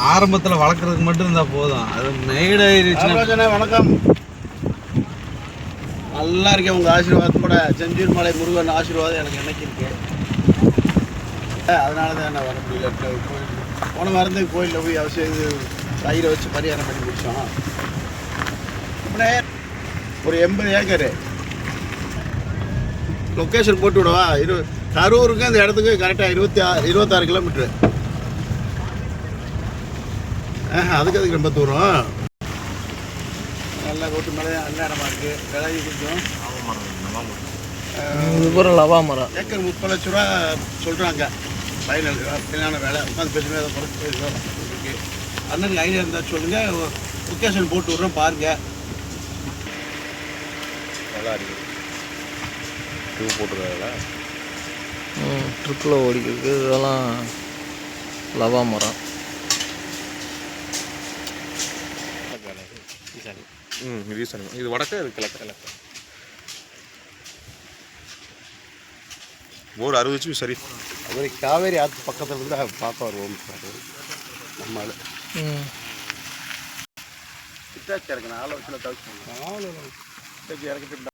ஆரம்பத்தில் வளர்க்குறதுக்கு மட்டும் இருந்தால் போதும். அது மெய்டாயிருச்சுன்னா. வணக்கம், நல்லா இருக்கேன். உங்கள் ஆசீர்வாதத்தோட செஞ்சூர் மலை முருகன் ஆசீர்வாதம் எனக்கு என்னைக்கு இருக்கு. அதனால தான் நான் வர முடியல. போன வாரத்துக்கு கோயிலில் போய் அவசியம் இது தயிரை வச்சு பரிகாரம் பண்ணி முடித்தோம். ஒரு 80 ஏக்கரு லொக்கேஷன் போட்டு விடவா? கரூருக்கு அந்த இடத்துக்கு கரெக்டாக 26 கிலோமீட்ரு. அதுக்கு ரொம்ப தூரம். நல்லா ரோட்டு மேலே நல்ல இடமா இருக்குது. விலை கொஞ்சம் லவா மரம் ஏக்கர் 30 லட்ச ரூபா சொல்கிறாங்க. ஃபைனலான வேலை உட்காந்து பேசுமே அதை குறைச்சி இருக்கு. அண்ணனுக்கு ஐடியா இருந்தால் சொல்லுங்கள், லொக்கேஷன் போட்டு விட்றோம் பாருங்கள். நல்லா இருக்குது. டியூப் போட்டுருக்காங்களா? ட்ரிப்பில் ஓடிக்கிறது. இதெல்லாம் லவா மரம். இது வடக்கு, இது கிழக்கு. ஒரு 60 வச்சு சரி. அது காவேரி ஆற்று பக்கத்தில் இருந்து பார்க்க வருவோம். நம்மளால் கிட்டாச்சி இறக்கணும். 4 வருஷத்தில் தவிர்த்து இறக்கிட்டு